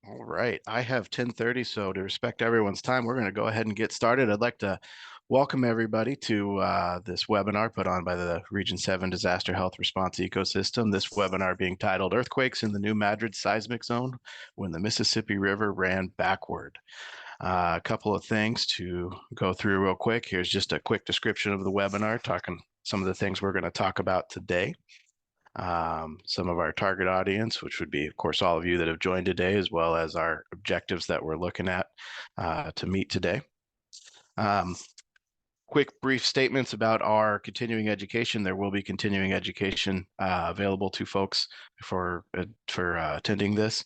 All right, I have 10:30, so to respect everyone's time, we're going to go ahead and get started. I'd like to welcome everybody to this webinar put on by the Region 7 Disaster Health Response Ecosystem. This webinar being titled Earthquakes in the New Madrid Seismic Zone When the Mississippi River Ran Backward. A couple of things to go through real quick. Here's just a quick description of the webinar, talking some of the things we're going to talk about today. Some of our target audience, which would be, of course, all of you that have joined today, as well as our objectives that we're looking at to meet today. Quick brief statements about our continuing education. There will be continuing education available to folks for attending this.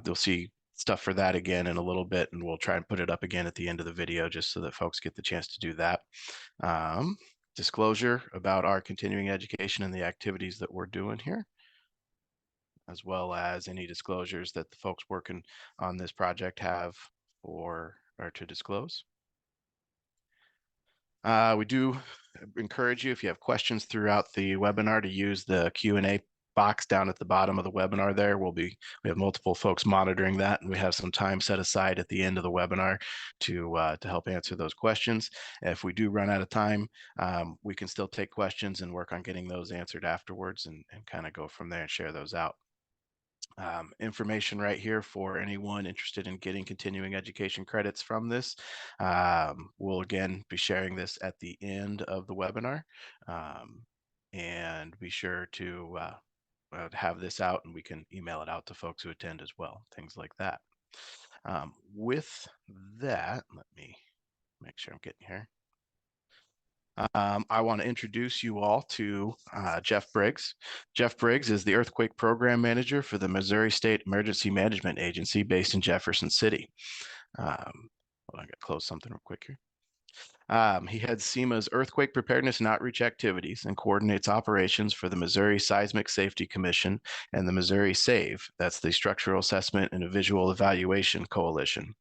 They'll see stuff for that again in a little bit, and we'll try and put it up again at the end of the video just so that folks get the chance to do that. Disclosure about our continuing education and the activities that we're doing here, as well as any disclosures that the folks working on this project have or to disclose. We do encourage you, if you have questions throughout the webinar, to use the Q&A box down at the bottom of the webinar there. We have multiple folks monitoring that, and we have some time set aside at the end of the webinar to help answer those questions. If we do run out of time, we can still take questions and work on getting those answered afterwards and kind of go from there and share those out. Information right here for anyone interested in getting continuing education credits from this. We'll again be sharing this at the end of the webinar, and be sure to have this out, and we can email it out to folks who attend as well, things like that. With that, let me make sure I'm getting here. I want to introduce you all to Jeff Briggs. Jeff Briggs is the Earthquake Program Manager for the Missouri State Emergency Management Agency based in Jefferson City. Hold on, I got to close something real quick here. He heads SEMA's earthquake preparedness and outreach activities and coordinates operations for the Missouri Seismic Safety Commission and the Missouri SAVE, that's the Structural Assessment and Visual Evaluation Coalition.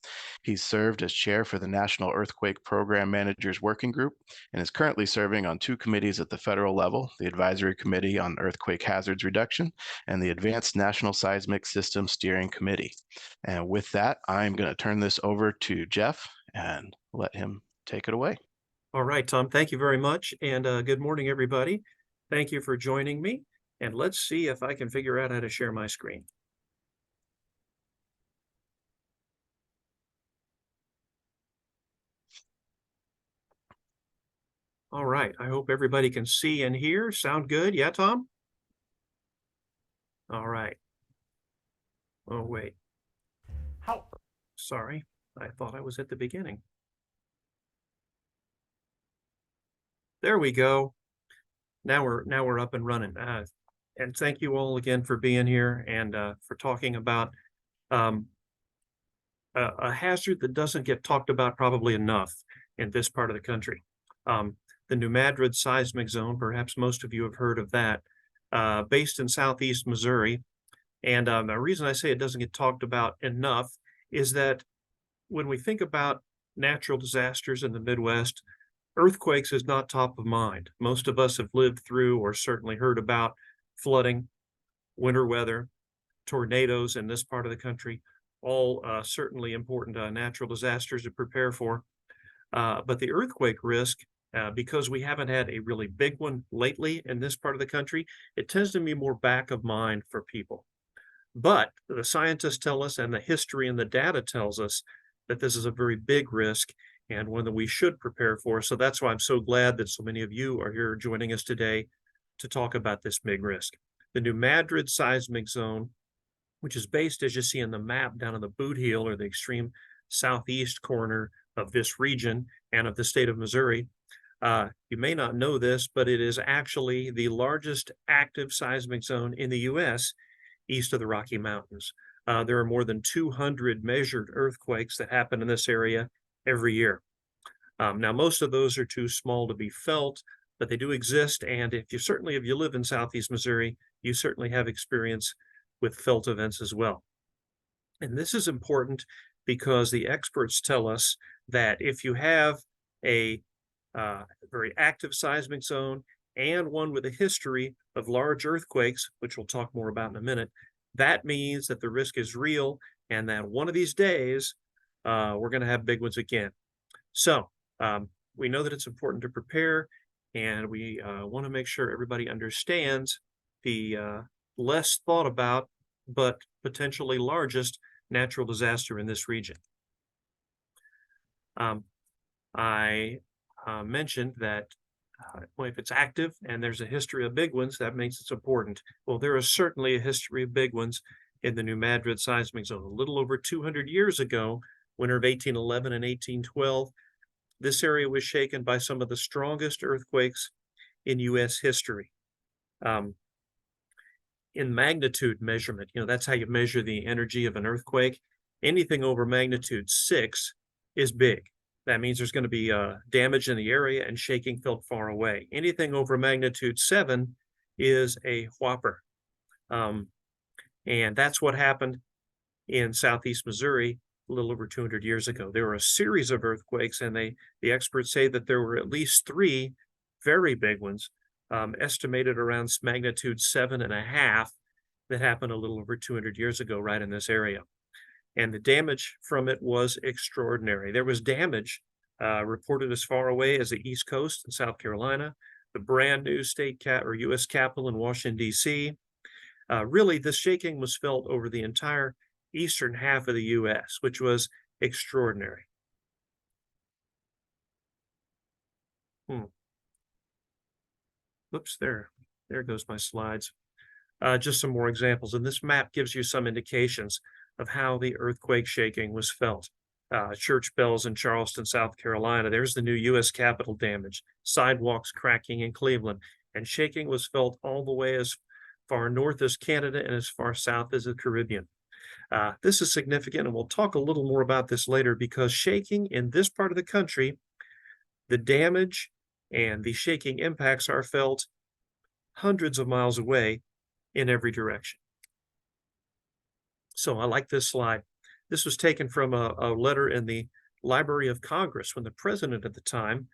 He's served as chair for the National Earthquake Program Managers Working Group and is currently serving on two committees at the federal level, the Advisory Committee on Earthquake Hazards Reduction and the Advanced National Seismic System Steering Committee. And with that, I'm going to turn this over to Jeff and let him take it away. All right, Tom, thank you very much. And good morning, everybody. Thank you for joining me. And let's see if I can figure out how to share my screen. All right, I hope everybody can see and hear. Sound good? Yeah, Tom? All right. Oh, wait. How? Sorry, I thought I was at the beginning. There we go. Now we're up and running. And thank you all again for being here and for talking about a hazard that doesn't get talked about probably enough in this part of the country. The New Madrid Seismic Zone, perhaps most of you have heard of that, based in southeast Missouri. And the reason I say it doesn't get talked about enough is that when we think about natural disasters in the Midwest, earthquakes is not top of mind. Most of us have lived through or certainly heard about flooding, winter weather, tornadoes in this part of the country, all certainly important natural disasters to prepare for. But the earthquake risk, because we haven't had a really big one lately in this part of the country, it tends to be more back of mind for people. But the scientists tell us, and the history and the data tells us, that this is a very big risk and one that we should prepare for. So that's why I'm so glad that so many of you are here joining us today to talk about this big risk. The New Madrid Seismic Zone, which is based, as you see in the map, down in the boot heel or the extreme southeast corner of this region and of the state of Missouri. You may not know this, but it is actually the largest active seismic zone in the U.S. east of the Rocky Mountains. There are more than 200 measured earthquakes that happen in this area every year. Now, most of those are too small to be felt, but they do exist. And if you live in southeast Missouri, you certainly have experience with felt events as well. And this is important because the experts tell us that if you have a very active seismic zone and one with a history of large earthquakes, which we'll talk more about in a minute, that means that the risk is real and that one of these days, we're going to have big ones again. So we know that it's important to prepare, and we want to make sure everybody understands the less thought about, but potentially largest natural disaster in this region. I mentioned that well, if it's active and there's a history of big ones, that makes it important. Well, there is certainly a history of big ones in the New Madrid Seismic Zone. A little over 200 years ago, winter of 1811 and 1812, this area was shaken by some of the strongest earthquakes in U.S. history. In magnitude measurement, that's how you measure the energy of an earthquake. Anything over magnitude 6 is big. That means there's going to be damage in the area and shaking felt far away. Anything over magnitude 7 is a whopper. And that's what happened in southeast Missouri a little over 200 years ago. There were a series of earthquakes, and the experts say that there were at least 3 very big ones, estimated around magnitude 7.5, that happened a little over 200 years ago right in this area. And the damage from it was extraordinary. There was damage reported as far away as the East Coast in South Carolina, the brand new U.S. Capitol in Washington, D.C. Really, the shaking was felt over the entire eastern half of the U.S., which was extraordinary. Oops, there goes my slides. Just some more examples. And this map gives you some indications of how the earthquake shaking was felt. Church bells in Charleston, South Carolina. There's the new U.S. Capitol damage, sidewalks cracking in Cleveland, and shaking was felt all the way as far north as Canada and as far south as the Caribbean. This is significant, and we'll talk a little more about this later, because shaking in this part of the country, the damage and the shaking impacts are felt hundreds of miles away in every direction. So I like this slide. This was taken from a letter in the Library of Congress when the president at the time,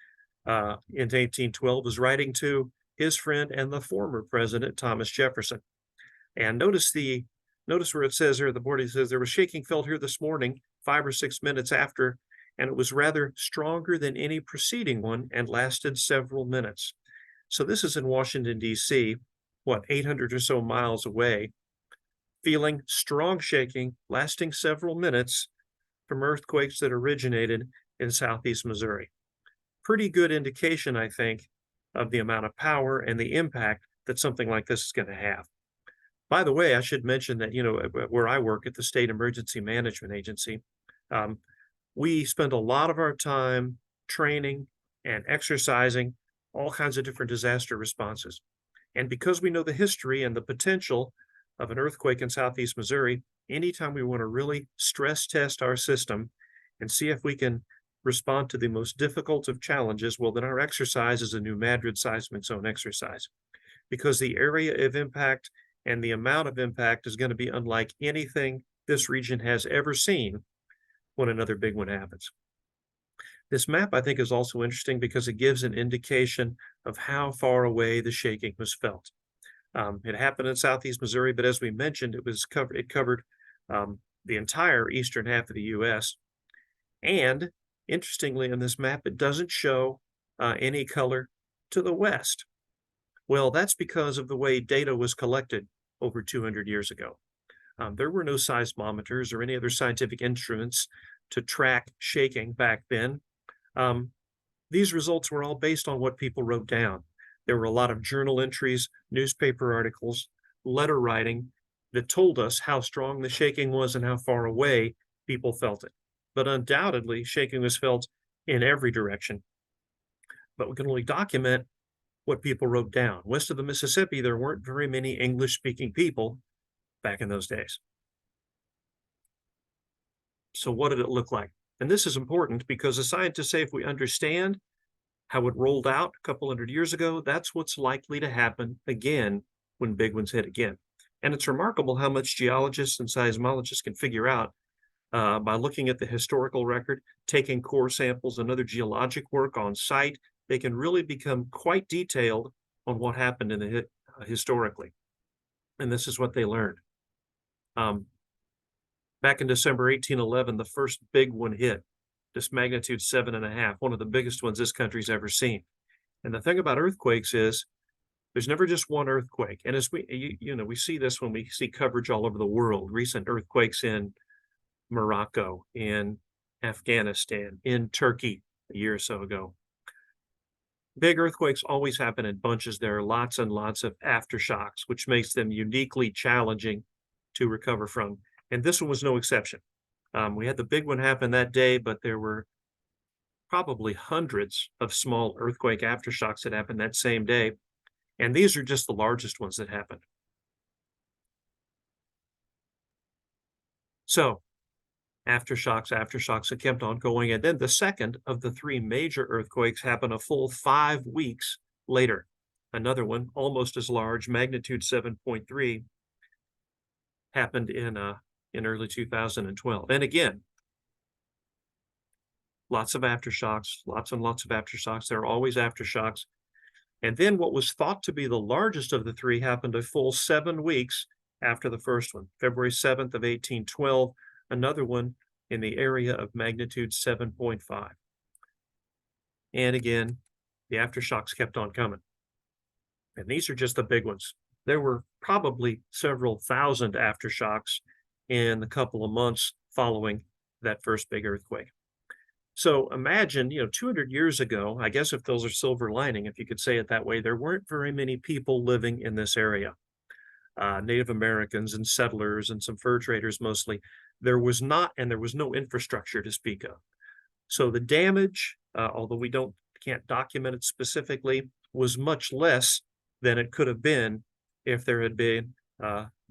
in 1812, was writing to his friend and the former president, Thomas Jefferson. And notice where it says here, the board says, there was shaking felt here this morning, 5 or 6 minutes after, and it was rather stronger than any preceding one and lasted several minutes. So this is in Washington, D.C., 800 or so miles away, feeling strong shaking lasting several minutes from earthquakes that originated in southeast Missouri. Pretty good indication, I think, of the amount of power and the impact that something like this is going to have. By the way, I should mention that, where I work at the State Emergency Management Agency, we spend a lot of our time training and exercising all kinds of different disaster responses. And because we know the history and the potential of an earthquake in southeast Missouri, anytime we want to really stress test our system and see if we can respond to the most difficult of challenges, well, then our exercise is a New Madrid Seismic Zone exercise, because the area of impact and the amount of impact is going to be unlike anything this region has ever seen when another big one happens. This map, I think, is also interesting because it gives an indication of how far away the shaking was felt. It happened in southeast Missouri, but as we mentioned, it covered the entire eastern half of the U.S. And interestingly, in this map, it doesn't show any color to the west. Well, that's because of the way data was collected over 200 years ago. There were no seismometers or any other scientific instruments to track shaking back then. These results were all based on what people wrote down. There were a lot of journal entries, newspaper articles, letter writing that told us how strong the shaking was and how far away people felt it. But undoubtedly, shaking was felt in every direction. But we can only document what people wrote down. West of the Mississippi, there weren't very many English-speaking people back in those days. So what did it look like? And this is important because the scientists say if we understand how it rolled out a couple hundred years ago, that's what's likely to happen again when big ones hit again. And it's remarkable how much geologists and seismologists can figure out by looking at the historical record, taking core samples and other geologic work on site. They can really become quite detailed on what happened in the historically. And this is what they learned. Back in December 1811, the first big one hit, this magnitude 7.5, one of the biggest ones this country's ever seen. And the thing about earthquakes is there's never just one earthquake. And as we see this when we see coverage all over the world, recent earthquakes in Morocco, in Afghanistan, in Turkey a year or so ago. Big earthquakes always happen in bunches. There are lots and lots of aftershocks, which makes them uniquely challenging to recover from. And this one was no exception. We had the big one happen that day, but there were probably hundreds of small earthquake aftershocks that happened that same day. And these are just the largest ones that happened. So aftershocks that kept on going. And then the second of the three major earthquakes happened a full 5 weeks later. Another one, almost as large, magnitude 7.3, happened in early 2012. And again, lots of aftershocks, lots and lots of aftershocks. There are always aftershocks. And then what was thought to be the largest of the three happened a full 7 weeks after the first one, February 7th of 1812, another one in the area of magnitude 7.5. And again, the aftershocks kept on coming. And these are just the big ones. There were probably several thousand aftershocks in the couple of months following that first big earthquake. So imagine, 200 years ago, I guess if those are silver lining, if you could say it that way, there weren't very many people living in this area. Native Americans and settlers and some fur traders mostly. There was no infrastructure to speak of. So the damage, although we can't document it specifically, was much less than it could have been if there had been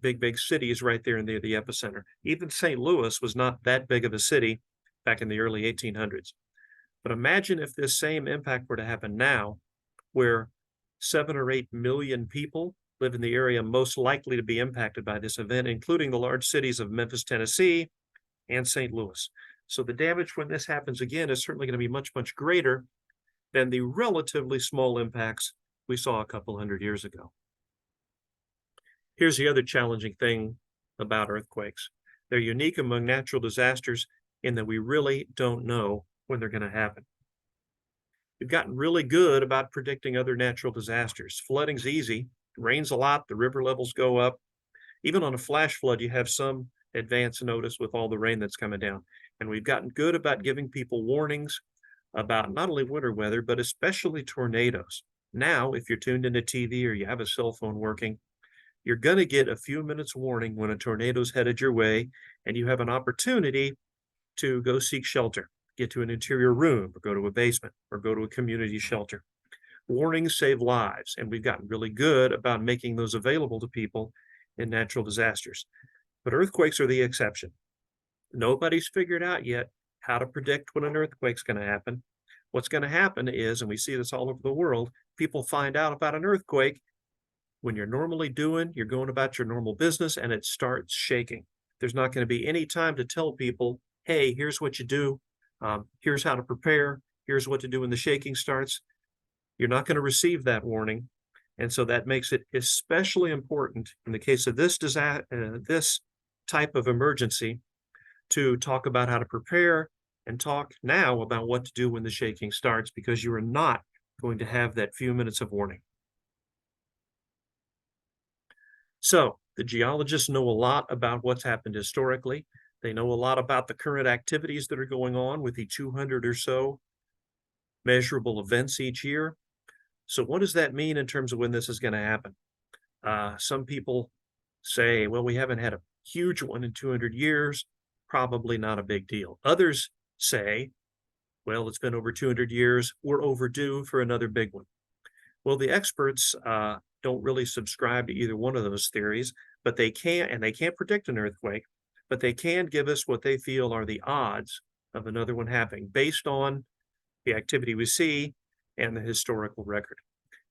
big cities right there near the epicenter. Even St. Louis was not that big of a city back in the early 1800s. But imagine if this same impact were to happen now, where 7 or 8 million people live in the area most likely to be impacted by this event, including the large cities of Memphis, Tennessee, and St. Louis. So the damage when this happens again is certainly going to be much, much greater than the relatively small impacts we saw a couple hundred years ago. Here's the other challenging thing about earthquakes. They're unique among natural disasters in that we really don't know when they're going to happen. We've gotten really good about predicting other natural disasters. Flooding's easy. It rains a lot, the river levels go up. Even on a flash flood, you have some advance notice with all the rain that's coming down. And we've gotten good about giving people warnings about not only winter weather, but especially tornadoes. Now, if you're tuned into TV or you have a cell phone working, you're going to get a few minutes warning when a tornado's headed your way, and you have an opportunity to go seek shelter, get to an interior room, or go to a basement, or go to a community shelter. Warnings save lives, and we've gotten really good about making those available to people in natural disasters. But earthquakes are the exception. Nobody's figured out yet how to predict when an earthquake's going to happen. What's going to happen is, and we see this all over the world, people find out about an earthquake when you're going about your normal business, and it starts shaking. There's not going to be any time to tell people, hey, here's what you do. Here's how to prepare. Here's what to do when the shaking starts. You're not going to receive that warning. And so that makes it especially important in the case of this type of emergency to talk about how to prepare and talk now about what to do when the shaking starts, because you are not going to have that few minutes of warning. So the geologists know a lot about what's happened historically. They know a lot about the current activities that are going on with the 200 or so measurable events each year. So what does that mean in terms of when this is going to happen? Some people say, well, we haven't had a huge one in 200 years, probably not a big deal. Others say, well, it's been over 200 years, we're overdue for another big one. Well, the experts don't really subscribe to either one of those theories, but they can't predict an earthquake, but they can give us what they feel are the odds of another one happening based on the activity we see and the historical record.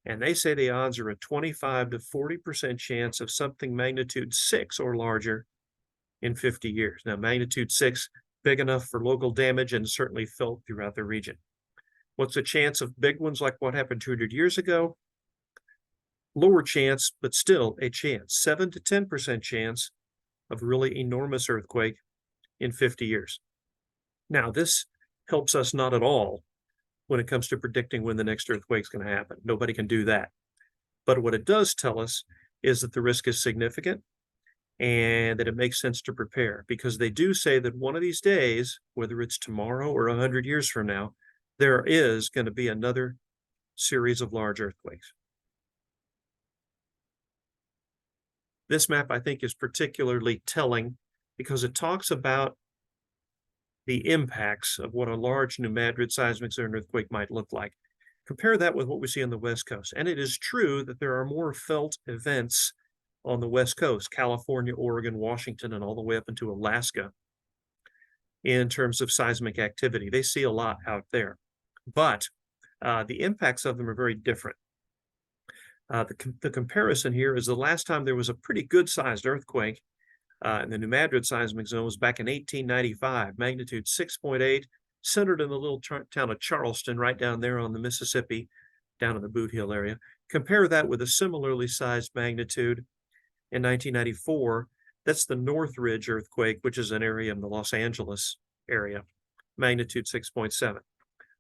And they say the odds are a 25 to 40% chance of something magnitude 6 or larger in 50 years. Now, magnitude 6, big enough for local damage and certainly felt throughout the region. What's the chance of big ones like what happened 200 years ago? Lower chance, but still a chance, 7 to 10% chance of really enormous earthquake in 50 years. Now, this helps us not at all when it comes to predicting when the next earthquake is going to happen. Nobody can do that. But what it does tell us is that the risk is significant and that it makes sense to prepare, because they do say that one of these days, whether it's tomorrow or 100 years from now, there is going to be another series of large earthquakes. This map, I think, is particularly telling because it talks about the impacts of what a large New Madrid seismic zone earthquake might look like. Compare that with what we see on the West Coast. And it is true that there are more felt events on the West Coast, California, Oregon, Washington, and all the way up into Alaska in terms of seismic activity. They see a lot out there. But the impacts of them are very different. The comparison here is the last time there was a pretty good-sized earthquake in the New Madrid seismic zone was back in 1895, magnitude 6.8, centered in the little town of Charleston, right down there on the Mississippi, down in the Boot Hill area. Compare that with a similarly sized magnitude in 1994. That's the Northridge earthquake, which is an area in the Los Angeles area, magnitude 6.7.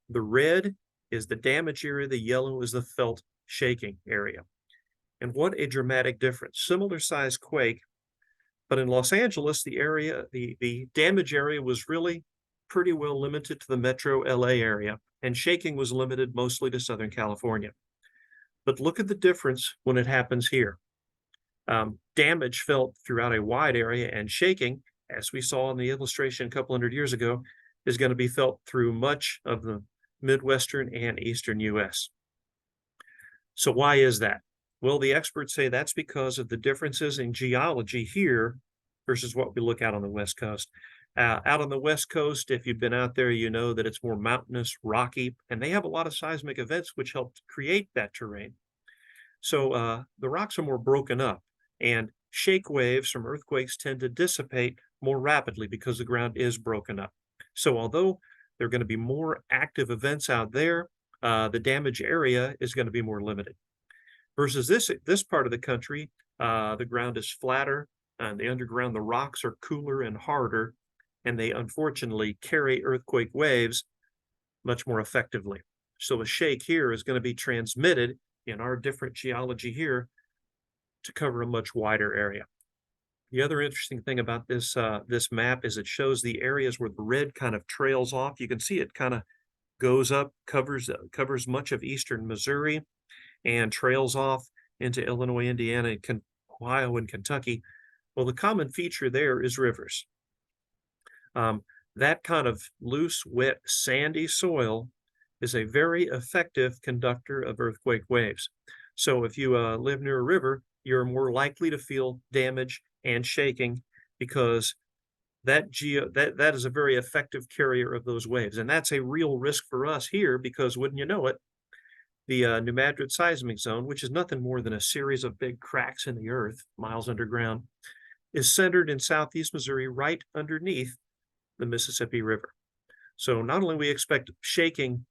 The red is the damage area, the yellow is the felt shaking area. And what a dramatic difference. Similar size quake, but in Los Angeles, the damage area was really pretty well limited to the metro LA area, and shaking was limited mostly to Southern California. But look at the difference when it happens here. Damage felt throughout a wide area, and shaking, as we saw in the illustration a couple hundred years ago, is going to be felt through much of the Midwestern and Eastern US. So why is that? Well, the experts say that's because of the differences in geology here versus what we look at on the West Coast. Out on the West Coast, if you've been out there, you know that it's more mountainous, rocky, and they have a lot of seismic events which help create that terrain. So the rocks are more broken up, and shake waves from earthquakes tend to dissipate more rapidly because the ground is broken up. So although there are going to be more active events out there, the damage area is going to be more limited. Versus this part of the country, the ground is flatter, and the underground, the rocks are cooler and harder, and they unfortunately carry earthquake waves much more effectively. So a shake here is going to be transmitted in our different geology here to cover a much wider area. The other interesting thing about this map is it shows the areas where the red kind of trails off. You can see it kind of goes up, covers much of eastern Missouri, and trails off into Illinois, Indiana, and Ohio, and Kentucky. Well, the common feature there is rivers. That kind of loose, wet, sandy soil is a very effective conductor of earthquake waves. So if you live near a river, you're more likely to feel damage and shaking because that is a very effective carrier of those waves. And that's a real risk for us here because, wouldn't you know it, the New Madrid Seismic Zone, which is nothing more than a series of big cracks in the earth, miles underground, is centered in southeast Missouri, right underneath the Mississippi River. So not only we expect shaking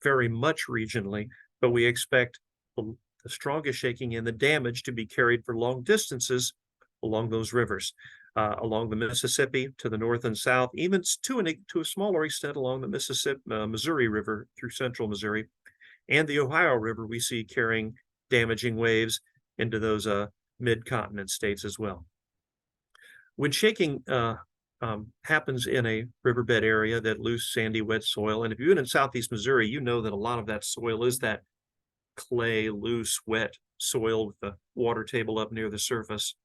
very much regionally, but we expect the strongest shaking and the damage to be carried for long distances along those rivers, along the Mississippi to the north and south, even to a smaller extent along the Missouri River through central Missouri, and the Ohio River we see carrying damaging waves into those mid-continent states as well. When shaking happens in a riverbed area, that loose, sandy, wet soil, and if you've been in southeast Missouri, you know that a lot of that soil is that clay, loose, wet soil with the water table up near the surface.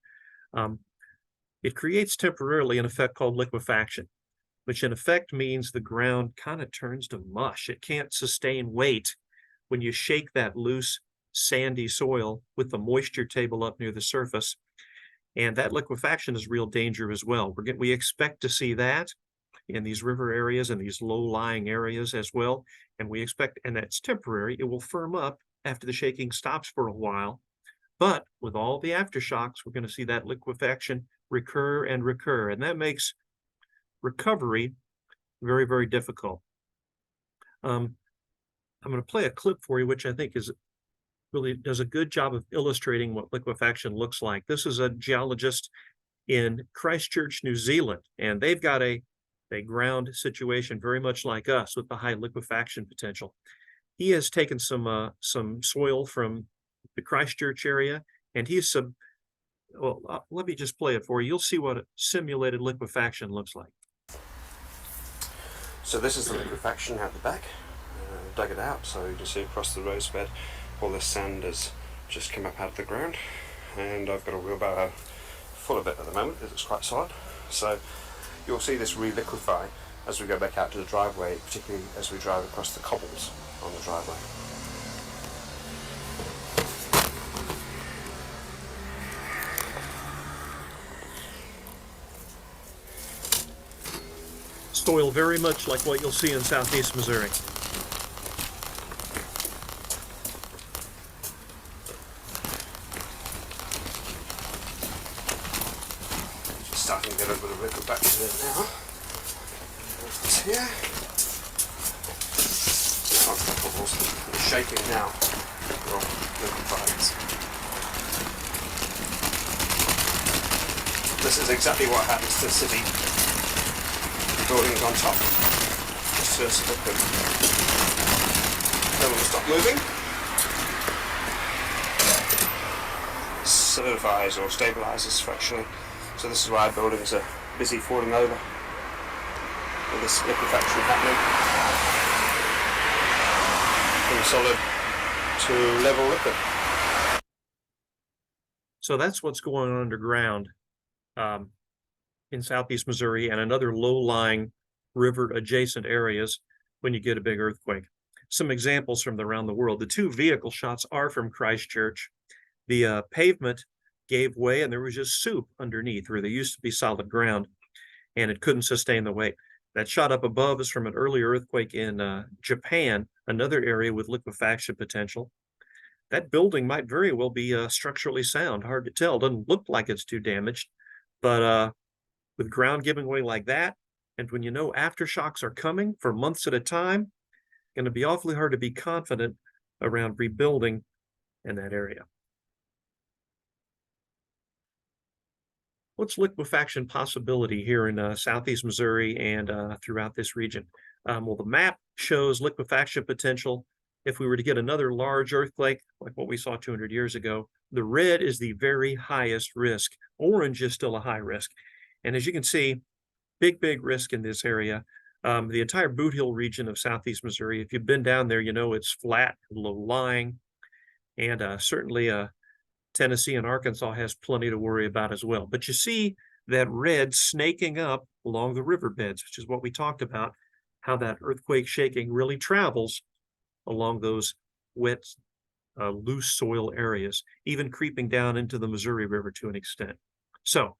It creates temporarily an effect called liquefaction, which in effect means the ground kind of turns to mush. It can't sustain weight when you shake that loose, sandy soil with the moisture table up near the surface. And that liquefaction is real danger as well. We expect to see that in these river areas and these low-lying areas as well. And we expect, and that's temporary, it will firm up after the shaking stops for a while. But with all the aftershocks, we're going to see that liquefaction recur and recur. And that makes recovery very, very difficult. I'm going to play a clip for you, which I think really does a good job of illustrating what liquefaction looks like. This is a geologist in Christchurch, New Zealand, and they've got a ground situation very much like us with the high liquefaction potential. He has taken some soil from the Christchurch area, and let me just play it for you. You'll see what simulated liquefaction looks like. So this is the liquefaction out the back. Dug it out, so you can see across the rose bed all this sand has just come up out of the ground, and I've got a wheelbarrow full of it at the moment. It looks quite solid. So you'll see this re-liquefy as we go back out to the driveway, particularly as we drive across the cobbles on the driveway. Soil very much like what you'll see in southeast Missouri. Just starting to get a bit of liquefaction in now. It's here. Now the bubbles are shaking now. They're all liquefied. This is exactly what happens to the city. Buildings on top, just to liquid. Then we'll stop moving. Solidifies or stabilizes fractionally. So this is why buildings are busy falling over with this liquefaction happening from solid to level liquid. So that's what's going on underground. In southeast Missouri and in other low-lying river-adjacent areas when you get a big earthquake. Some examples from around the world. The two vehicle shots are from Christchurch. The pavement gave way and there was just soup underneath where there used to be solid ground, and it couldn't sustain the weight. That shot up above is from an earlier earthquake in Japan, another area with liquefaction potential. That building might very well be structurally sound, hard to tell. Doesn't look like it's too damaged, but with ground giving way like that, and when you know aftershocks are coming for months at a time, going to be awfully hard to be confident around rebuilding in that area. What's liquefaction possibility here in southeast Missouri and throughout this region? Well, the map shows liquefaction potential if we were to get another large earthquake like what we saw 200 years ago. The red is the very highest risk. Orange is still a high risk. And as you can see, big risk in this area. The entire Boot Hill region of southeast Missouri, if you've been down there, you know it's flat, low-lying, and certainly Tennessee and Arkansas has plenty to worry about as well. But you see that red snaking up along the riverbeds, which is what we talked about, how that earthquake shaking really travels along those wet, loose soil areas, even creeping down into the Missouri River to an extent. So,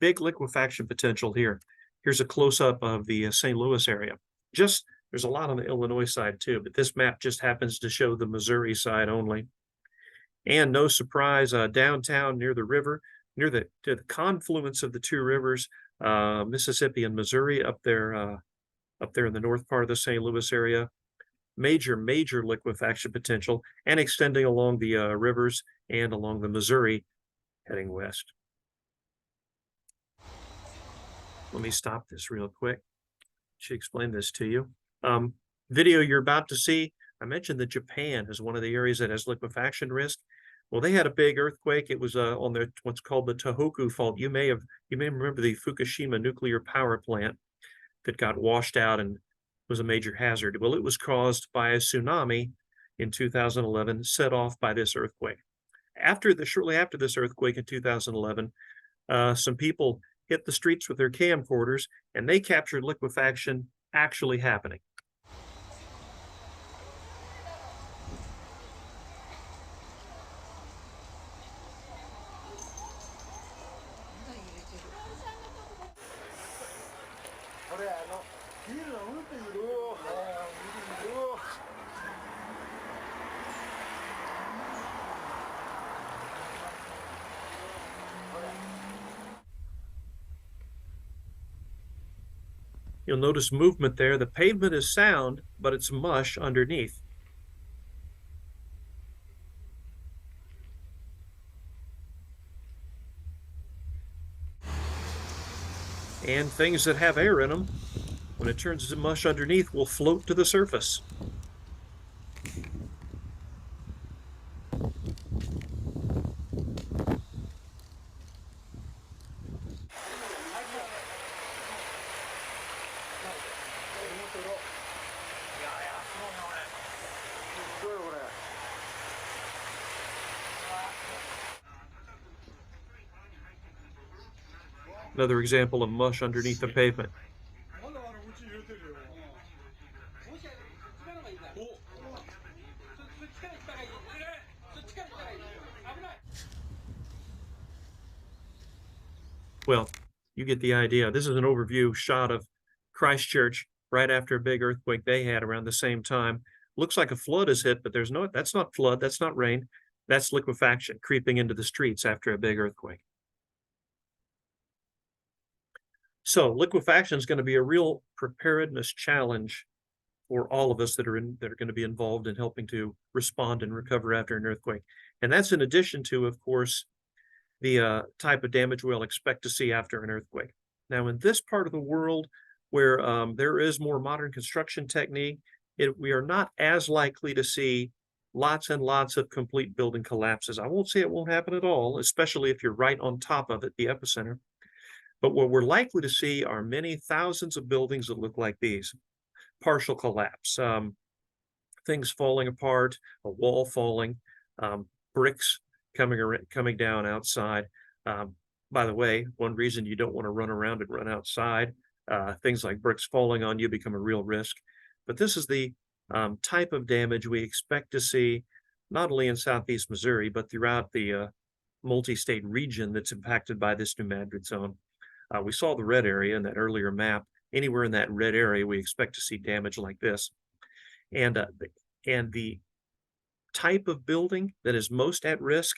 big liquefaction potential here. Here's a close-up of the St. Louis area. There's a lot on the Illinois side too, but this map just happens to show the Missouri side only. And no surprise, downtown near the river, near the confluence of the two rivers, Mississippi and Missouri, up there in the north part of the St. Louis area. Major liquefaction potential, and extending along the rivers and along the Missouri heading west. Let me stop this real quick. Should explain this to you. Video you're about to see, I mentioned that Japan is one of the areas that has liquefaction risk. Well, they had a big earthquake. It was on their what's called the Tohoku Fault. You may remember the Fukushima nuclear power plant that got washed out and was a major hazard. Well, it was caused by a tsunami in 2011, set off by this earthquake. Shortly after this earthquake in 2011, some people hit the streets with their camcorders, and they captured liquefaction actually happening. You'll notice movement there. The pavement is sound, but it's mush underneath. And things that have air in them, when it turns to mush underneath, will float to the surface. Another example of mush underneath the pavement. Well, you get the idea. This is an overview shot of Christchurch right after a big earthquake they had around the same time. Looks like a flood has hit, but that's not flood, that's not rain. That's liquefaction creeping into the streets after a big earthquake. So liquefaction is going to be a real preparedness challenge for all of us that are going to be involved in helping to respond and recover after an earthquake. And that's in addition to, of course, the type of damage we'll expect to see after an earthquake. Now, in this part of the world where there is more modern construction technique, we are not as likely to see lots and lots of complete building collapses. I won't say it won't happen at all, especially if you're right on top of it, the epicenter. But what we're likely to see are many thousands of buildings that look like these. Partial collapse, things falling apart, a wall falling, bricks coming down outside. By the way, one reason you don't want to run around and run outside, things like bricks falling on you become a real risk. But this is the type of damage we expect to see not only in southeast Missouri, but throughout the multi-state region that's impacted by this new Madrid zone. We saw the red area in that earlier map. Anywhere in that red area, we expect to see damage like this. And the type of building that is most at risk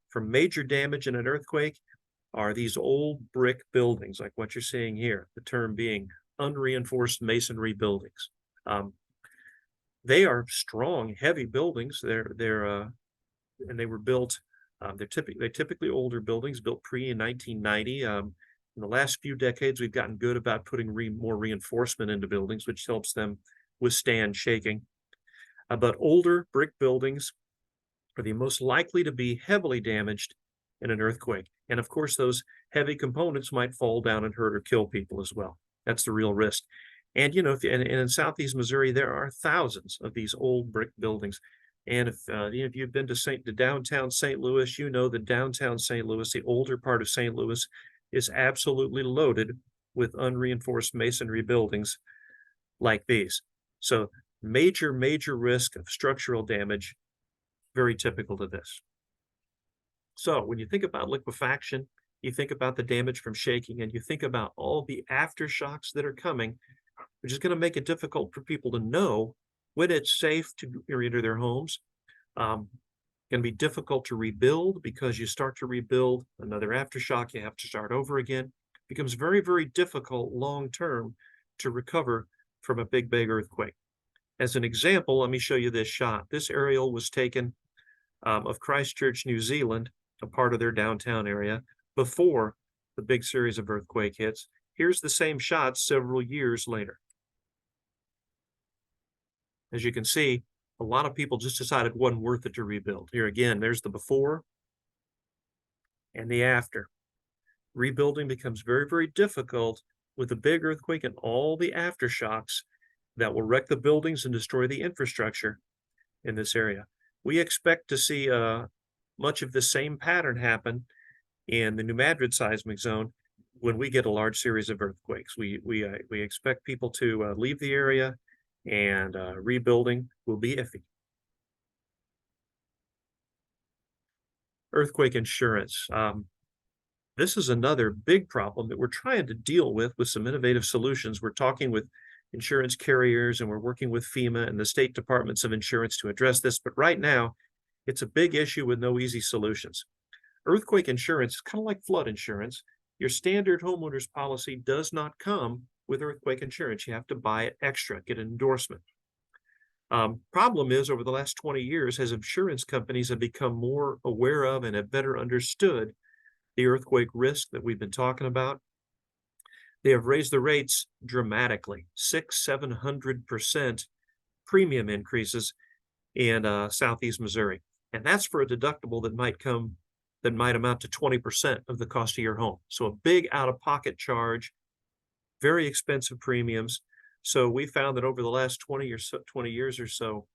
from major damage in an earthquake are these old brick buildings, like what you're seeing here, the term being unreinforced masonry buildings. They are strong, heavy buildings. And they were built, they're typically older buildings built pre-1990. In the last few decades, we've gotten good about putting more reinforcement into buildings, which helps them withstand shaking. But older brick buildings are the most likely to be heavily damaged in an earthquake. And of course, those heavy components might fall down and hurt or kill people as well. That's the real risk. And, in southeast Missouri, there are thousands of these old brick buildings. And if you've been to downtown St. Louis, you know that downtown St. Louis, the older part of St. Louis, is absolutely loaded with unreinforced masonry buildings like these. So major risk of structural damage, very typical to this. So when you think about liquefaction, you think about the damage from shaking, and you think about all the aftershocks that are coming, which is going to make it difficult for people to know when it's safe to enter their homes. Going to be difficult to rebuild because you start to rebuild another aftershock, you have to start over again. It becomes very difficult long-term to recover from a big earthquake. As an example, let me show you this shot. This aerial was taken of Christchurch, New Zealand, a part of their downtown area, before the big series of earthquake hits. Here's the same shot several years later. As you can see, a lot of people just decided it wasn't worth it to rebuild. Here again, there's the before and the after. Rebuilding becomes very difficult with a big earthquake and all the aftershocks that will wreck the buildings and destroy the infrastructure in this area. We expect to see much of the same pattern happen in the New Madrid Seismic Zone when we get a large series of earthquakes. We expect people to leave the area, and rebuilding will be iffy. Earthquake insurance. This is another big problem that we're trying to deal with some innovative solutions. We're talking with insurance carriers, and we're working with FEMA and the state departments of insurance to address this. But right now, it's a big issue with no easy solutions. Earthquake insurance is kind of like flood insurance. Your standard homeowner's policy does not come with earthquake insurance. You have to buy it extra, get an endorsement. Problem is, over the last 20 years, as insurance companies have become more aware of and have better understood the earthquake risk that we've been talking about, They have raised the rates dramatically, 600–700% premium increases in Southeast Missouri. And that's for a deductible that might amount to 20% of the cost of your home. So a big out-of-pocket charge, very expensive premiums. So we found that over the last 20 years or so,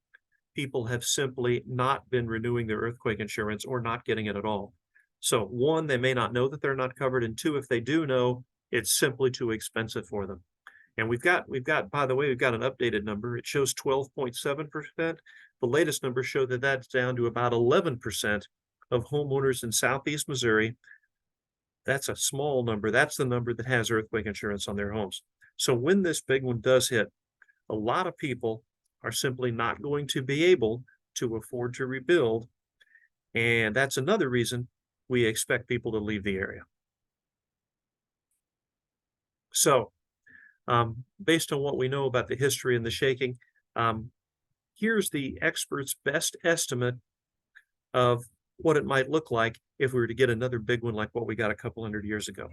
people have simply not been renewing their earthquake insurance or not getting it at all. So one, they may not know that they're not covered, and two, if they do know, it's simply too expensive for them. And we've got, by the way, we've got an updated number. It shows 12.7%. The latest numbers show that that's down to about 11% of homeowners in Southeast Missouri. That's a small number. That's the number that has earthquake insurance on their homes. So when this big one does hit, a lot of people are simply not going to be able to afford to rebuild. And that's another reason we expect people to leave the area. So based on what we know about the history and the shaking, here's the expert's best estimate of what it might look like if we were to get another big one like what we got a couple hundred years ago.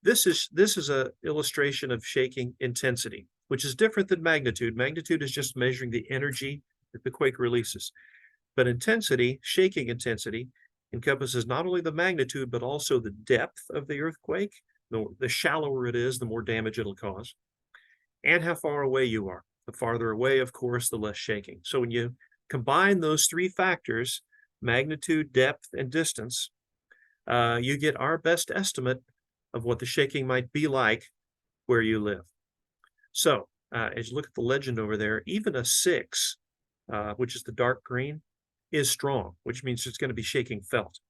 This is an illustration of shaking intensity, which is different than magnitude. Magnitude is just measuring the energy that the quake releases. But intensity, shaking intensity, encompasses not only the magnitude, but also the depth of the earthquake. The shallower it is, the more damage it'll cause, and how far away you are. The farther away, of course, the less shaking. So when you combine those three factors, magnitude, depth, and distance, you get our best estimate of what the shaking might be like where you live. So as you look at the legend over there, even a 6, which is the dark green, is strong, which means it's going to be shaking felt.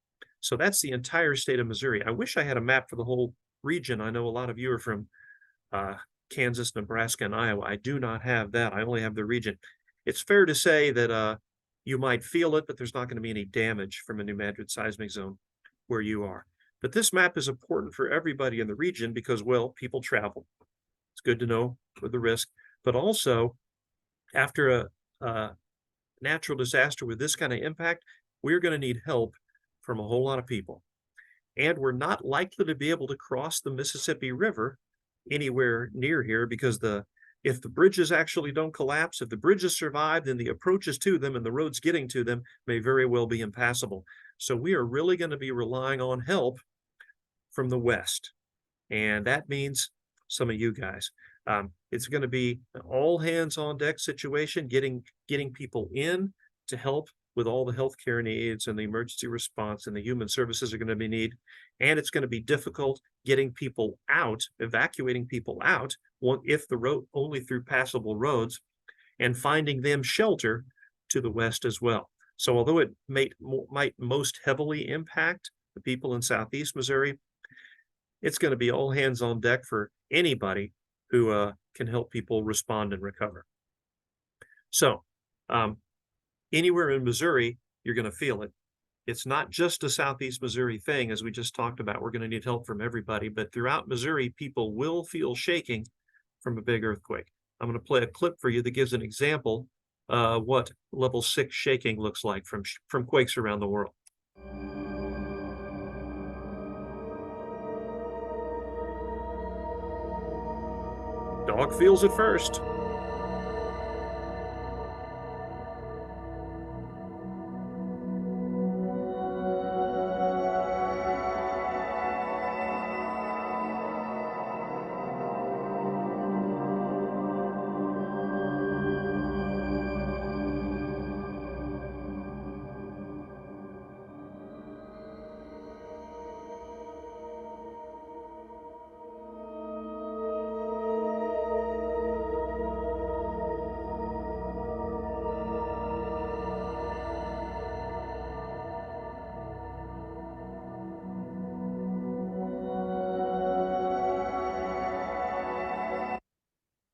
So that's the entire state of Missouri. I wish I had a map for the whole region. I know a lot of you are from Kansas, Nebraska, and Iowa. I do not have that. I only have the region. It's fair to say that you might feel it, but there's not going to be any damage from a New Madrid seismic zone where you are. But this map is important for everybody in the region because, well, people travel. It's good to know for the risk. But also, after a natural disaster with this kind of impact, we're going to need help from a whole lot of people. And we're not likely to be able to cross the Mississippi River anywhere near here because if the bridges actually don't collapse, if the bridges survive, then the approaches to them and the roads getting to them may very well be impassable. So we are really going to be relying on help from the west. And that means some of you guys. It's going to be an all hands on deck situation, getting people in to help with all the healthcare needs and the emergency response and the human services are going to be needed. And it's going to be difficult getting people out, evacuating people out if the road only through passable roads, and finding them shelter to the west as well. So although it might most heavily impact the people in Southeast Missouri, it's going to be all hands on deck for anybody who can help people respond and recover. So anywhere in Missouri, you're going to feel it. It's not just a Southeast Missouri thing, as we just talked about. We're going to need help from everybody, but throughout Missouri, people will feel shaking from a big earthquake. I'm going to play a clip for you that gives an example what level 6 shaking looks like from quakes around the world. Dog feels it first.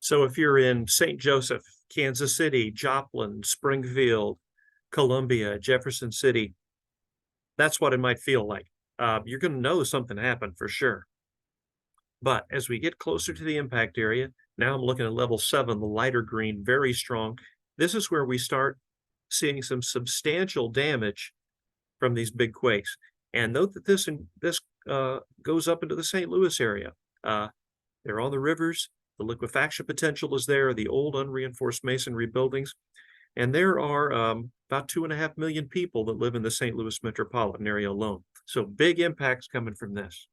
So if you're in St. Joseph, Kansas City, Joplin, Springfield, Columbia, Jefferson City, that's what it might feel like. You're going to know something happened for sure. But as we get closer to the impact area, now I'm looking at level 7, the lighter green, very strong. This is where we start seeing some substantial damage from these big quakes. And note that this goes up into the St. Louis area. There They're on the rivers. The liquefaction potential is there, the old unreinforced masonry buildings. And there are about 2.5 million people that live in the St. Louis metropolitan area alone. So big impacts coming from this.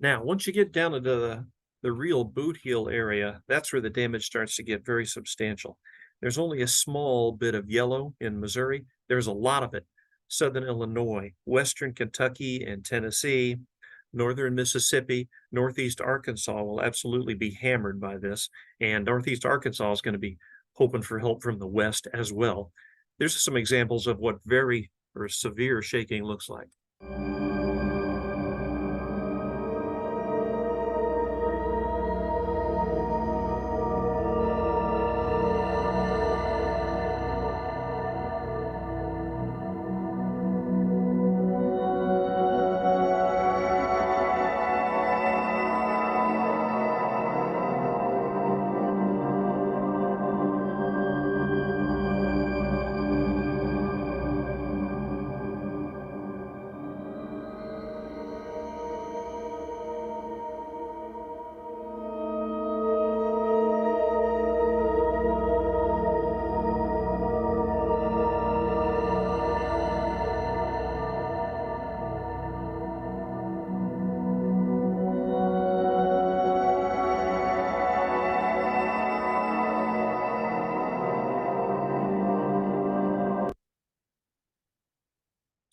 Now, once you get down into the real boot heel area, that's where the damage starts to get very substantial. There's only a small bit of yellow in Missouri. There's a lot of it. Southern Illinois, Western Kentucky and Tennessee, Northern Mississippi, Northeast Arkansas will absolutely be hammered by this. And Northeast Arkansas is going to be hoping for help from the West as well. There's some examples of what very or severe shaking looks like.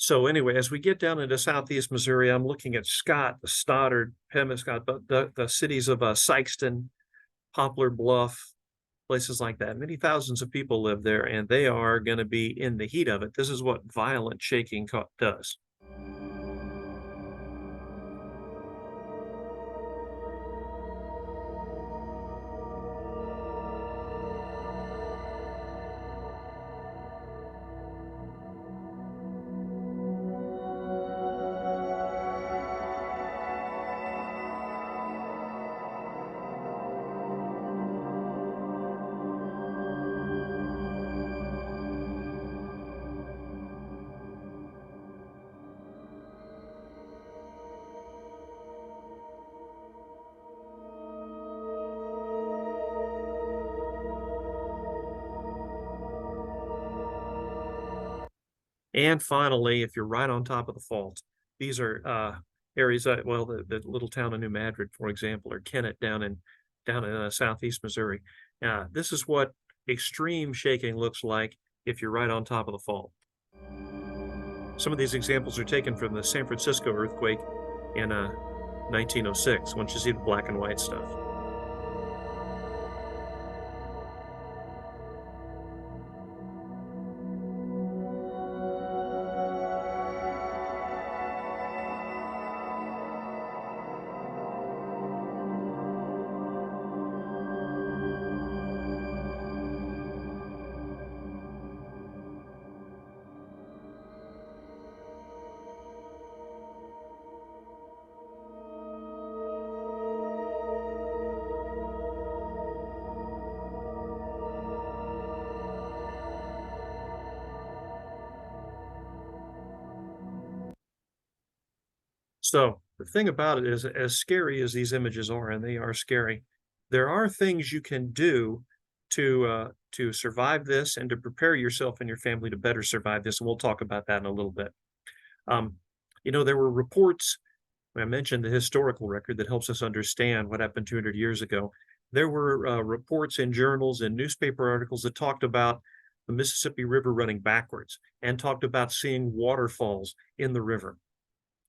So anyway, as we get down into southeast Missouri, I'm looking at Scott, Stoddard, Pemmican, but the cities of Sikeston, Poplar Bluff, places like that. Many thousands of people live there, and they are going to be in the heat of it. This is what violent shaking does. And finally, if you're right on top of the fault, these are areas that, well, the little town of New Madrid, for example, or Kennett down in southeast Missouri. This is what extreme shaking looks like if you're right on top of the fault. Some of these examples are taken from the San Francisco earthquake in 1906, once you see the black and white stuff. So the thing about it is, as scary as these images are, and they are scary, there are things you can do to survive this and to prepare yourself and your family to better survive this. And we'll talk about that in a little bit. There were reports. I mentioned the historical record that helps us understand what happened 200 years ago. There were reports in journals and newspaper articles that talked about the Mississippi River running backwards and talked about seeing waterfalls in the river.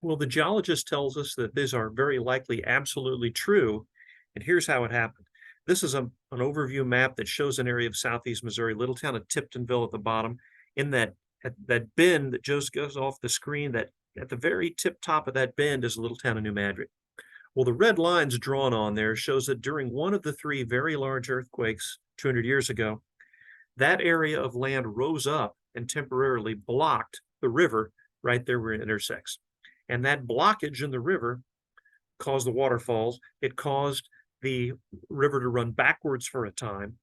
Well, the geologist tells us that these are very likely absolutely true, and here's how it happened. This is an overview map that shows an area of southeast Missouri, little town of Tiptonville at the bottom. In that bend that just goes off the screen, that at the very tip top of that bend is a little town of New Madrid. Well, the red lines drawn on there shows that during one of the three very large earthquakes 200 years ago, that area of land rose up and temporarily blocked the river right there where it intersects. And that blockage in the river caused the waterfalls. It caused the river to run backwards for a time.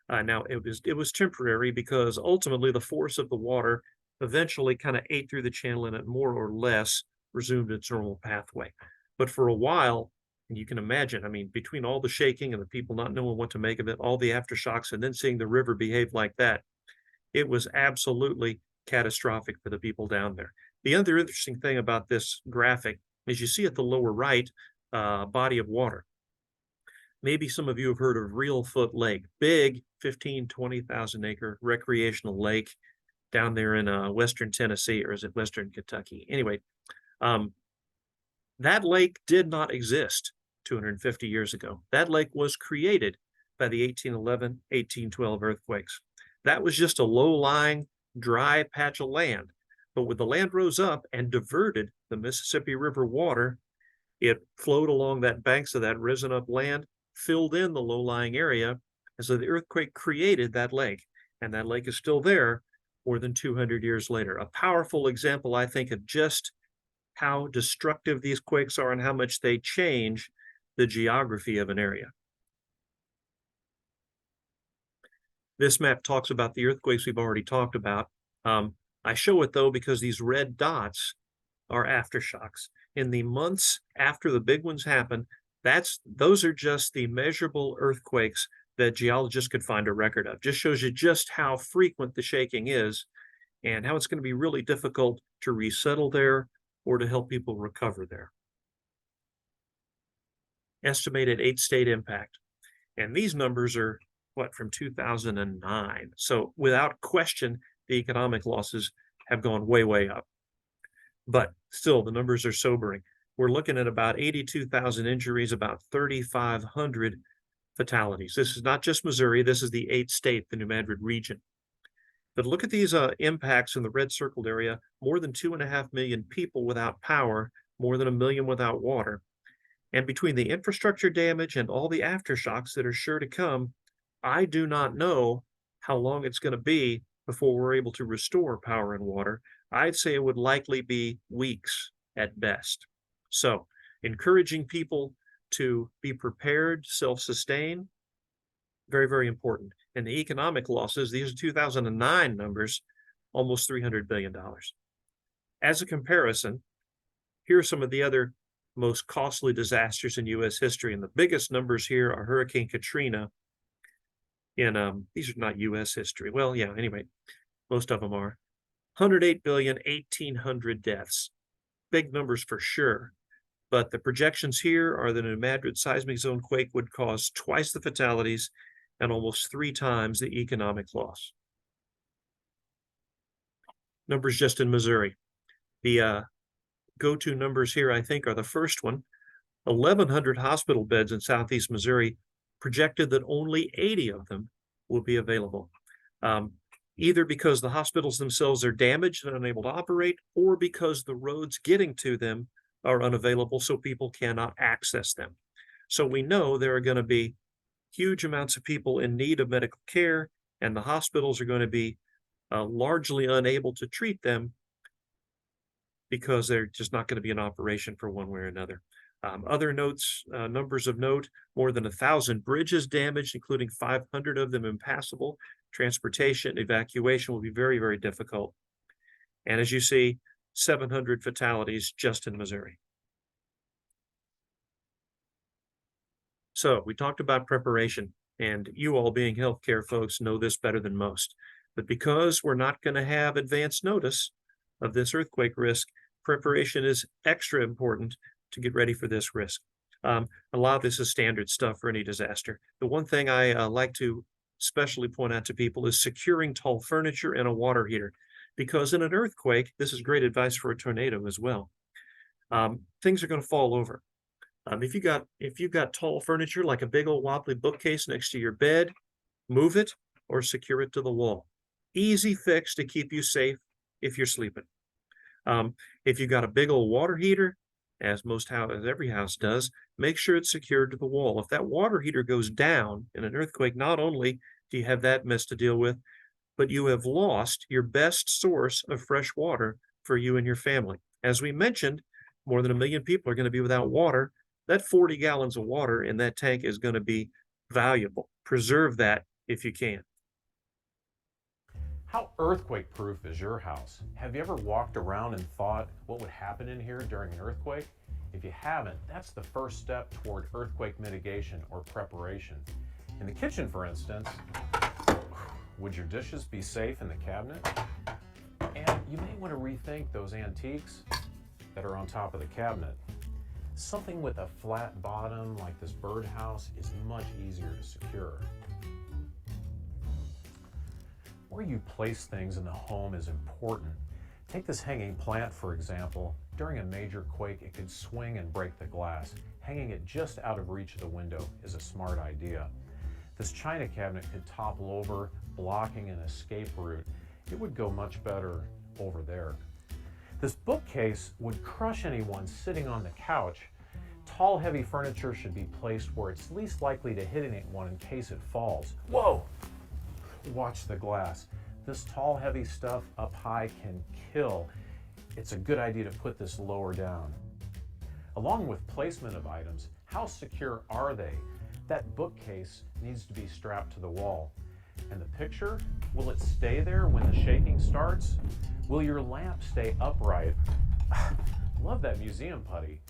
Now it was temporary because ultimately the force of the water eventually kind of ate through the channel and it more or less resumed its normal pathway. But for a while, and you can imagine, I mean, between all the shaking and the people not knowing what to make of it, all the aftershocks, and then seeing the river behave like that, it was absolutely catastrophic for the people down there. The other interesting thing about this graphic is you see at the lower right, body of water. Maybe some of you have heard of Reelfoot Lake, big 15, 20,000 acre recreational lake down there in Western Tennessee, or is it Western Kentucky? Anyway, that lake did not exist 250 years ago. That lake was created by the 1811, 1812 earthquakes. That was just a low-lying, dry patch of land. But when the land rose up and diverted the Mississippi River water, it flowed along that banks of that risen up land, filled in the low-lying area, and so the earthquake created that lake. And that lake is still there more than 200 years later. A powerful example, I think, of just how destructive these quakes are and how much they change the geography of an area. This map talks about the earthquakes we've already talked about. I show it though because these red dots are aftershocks. In the months after the big ones happen, those are just the measurable earthquakes that geologists could find a record of. Just shows you just how frequent the shaking is and how it's going to be really difficult to resettle there or to help people recover there. Estimated 8-state impact. And these numbers are from 2009. So without question, the economic losses have gone way, way up. But still, the numbers are sobering. We're looking at about 82,000 injuries, about 3,500 fatalities. This is not just Missouri. This is the 8th-state, the New Madrid region. But look at these impacts in the red circled area. More than 2.5 million people without power, more than 1 million without water. And between the infrastructure damage and all the aftershocks that are sure to come, I do not know how long it's going to be before we're able to restore power and water. I'd say it would likely be weeks at best. So, encouraging people to be prepared, self-sustain, very, very important. And the economic losses, these are 2009 numbers, almost $300 billion. As a comparison, here are some of the other most costly disasters in U.S. history. And the biggest numbers here are Hurricane Katrina. These are not U.S. history. Well, yeah, anyway, most of them are. 108 billion, 1,800 deaths. Big numbers for sure. But the projections here are that a Madrid seismic zone quake would cause twice the fatalities and almost 3 times the economic loss. Numbers just in Missouri. The go-to numbers here, I think, are the first one. 1,100 hospital beds in southeast Missouri, projected that only 80 of them will be available. Either because the hospitals themselves are damaged and unable to operate, or because the roads getting to them are unavailable so people cannot access them. So we know there are going to be huge amounts of people in need of medical care, and the hospitals are going to be largely unable to treat them because they're just not going to be in operation for one way or another. Other notes, numbers of note, more than 1,000 bridges damaged, including 500 of them impassable. Transportation, evacuation will be very, very difficult. And as you see, 700 fatalities just in Missouri. So we talked about preparation, and you all being healthcare folks know this better than most. But because we're not going to have advance notice of this earthquake risk, preparation is extra important to get ready for this risk. A lot of this is standard stuff for any disaster. The one thing I like to especially point out to people is securing tall furniture and a water heater. Because in an earthquake, this is great advice for a tornado as well. Things are going to fall over. If you've got tall furniture like a big old wobbly bookcase next to your bed, move it or secure it to the wall. Easy fix to keep you safe if you're sleeping. If you've got a big old water heater, as every house does, make sure it's secured to the wall. If that water heater goes down in an earthquake, not only do you have that mess to deal with, but you have lost your best source of fresh water for you and your family. As we mentioned, more than 1 million people are going to be without water. That 40 gallons of water in that tank is going to be valuable. Preserve that if you can. How earthquake proof is your house? Have you ever walked around and thought what would happen in here during an earthquake? If you haven't, that's the first step toward earthquake mitigation or preparation. In the kitchen, for instance, would your dishes be safe in the cabinet? And you may want to rethink those antiques that are on top of the cabinet. Something with a flat bottom like this birdhouse is much easier to secure. Where you place things in the home is important. Take this hanging plant, for example. During a major quake, it could swing and break the glass. Hanging it just out of reach of the window is a smart idea. This china cabinet could topple over, blocking an escape route. It would go much better over there. This bookcase would crush anyone sitting on the couch. Tall, heavy furniture should be placed where it's least likely to hit anyone in case it falls. Whoa! Watch the glass. This tall, heavy stuff up high can kill. It's a good idea to put this lower down. Along with placement of items, how secure are they? That bookcase needs to be strapped to the wall. And the picture, will it stay there when the shaking starts? Will your lamp stay upright? Love that museum putty.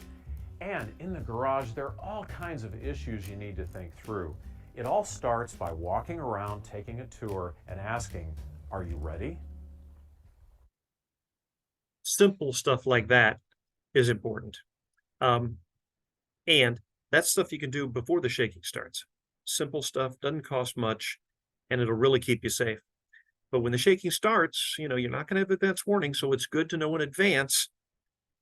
And in the garage, there are all kinds of issues you need to think through. It all starts by walking around, taking a tour, and asking, are you ready? Simple stuff like that is important. And that's stuff you can do before the shaking starts. Simple stuff, doesn't cost much, and it'll really keep you safe. But when the shaking starts, you're not going to have advance warning, so it's good to know in advance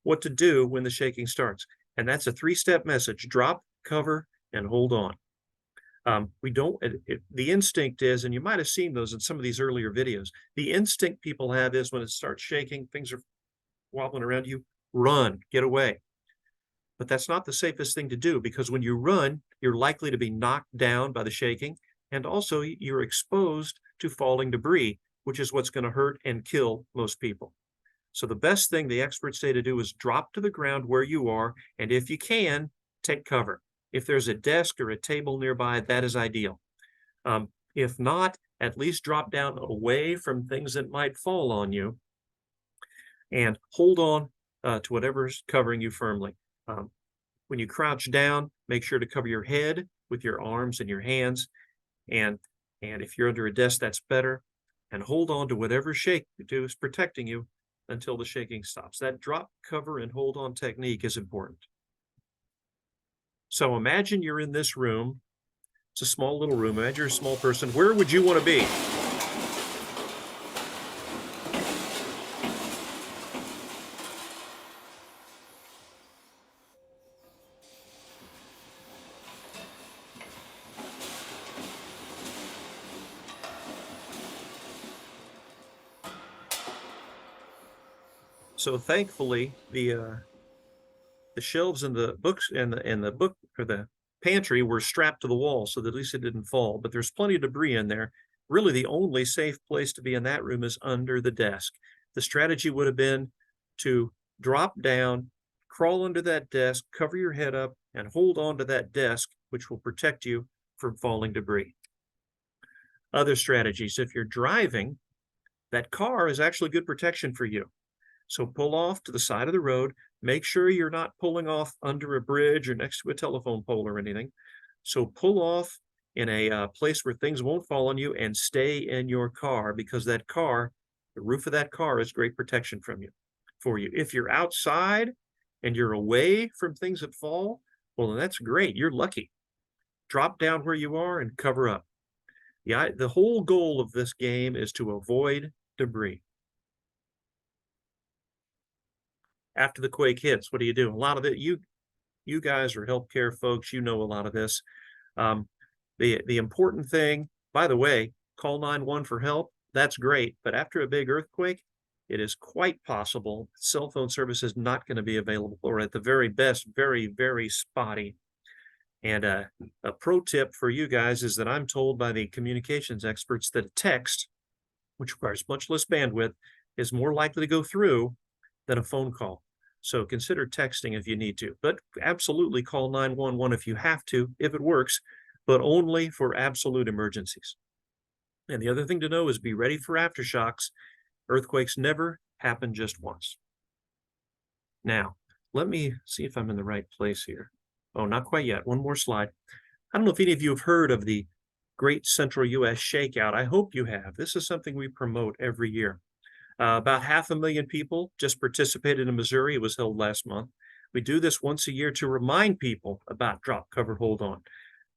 what to do when the shaking starts. And that's a 3-step message: drop, cover, and hold on. The instinct is, and you might have seen those in some of these earlier videos, the instinct people have is when it starts shaking, things are wobbling around you, run, get away. But that's not the safest thing to do, because when you run, you're likely to be knocked down by the shaking, and also you're exposed to falling debris, which is what's going to hurt and kill most people. So the best thing the experts say to do is drop to the ground where you are, and if you can, take cover. If there's a desk or a table nearby, that is ideal. If not, at least drop down away from things that might fall on you and hold on to whatever's covering you firmly. When you crouch down, make sure to cover your head with your arms and your hands. And if you're under a desk, that's better. And hold on to whatever shake you do is protecting you until the shaking stops. That drop, cover, and hold on technique is important. So imagine you're in this room. It's a small little room. Imagine you're a small person. Where would you want to be? So thankfully, the shelves and the books and the book or the pantry were strapped to the wall so that at least it didn't fall. But there's plenty of debris in there. Really, the only safe place to be in that room is under the desk. The strategy would have been to drop down, crawl under that desk, cover your head up, and hold on to that desk, which will protect you from falling debris. Other strategies: if you're driving, that car is actually good protection for you. So pull off to the side of the road. Make sure you're not pulling off under a bridge or next to a telephone pole or anything. So pull off in a place where things won't fall on you and stay in your car, because that car, the roof of that car, is great protection for you. If you're outside and you're away from things that fall, well, then that's great. You're lucky. Drop down where you are and cover up. The whole goal of this game is to avoid debris. After the quake hits, what do you do? A lot of it, you guys are healthcare folks, you know a lot of this. The important thing, by the way, call 911 for help. That's great. But after a big earthquake, it is quite possible cell phone service is not going to be available, or at the very best, very, very spotty. And a pro tip for you guys is that I'm told by the communications experts that a text, which requires much less bandwidth, is more likely to go through than a phone call. So consider texting if you need to, but absolutely call 911 if you have to, if it works, but only for absolute emergencies. And the other thing to know is be ready for aftershocks. Earthquakes never happen just once. Now, let me see if I'm in the right place here. Oh, not quite yet. One more slide. I don't know if any of you have heard of the Great Central U.S. Shakeout. I hope you have. This is something we promote every year. About 500,000 people just participated in Missouri. It was held last month. We do this once a year to remind people about drop, cover, hold on.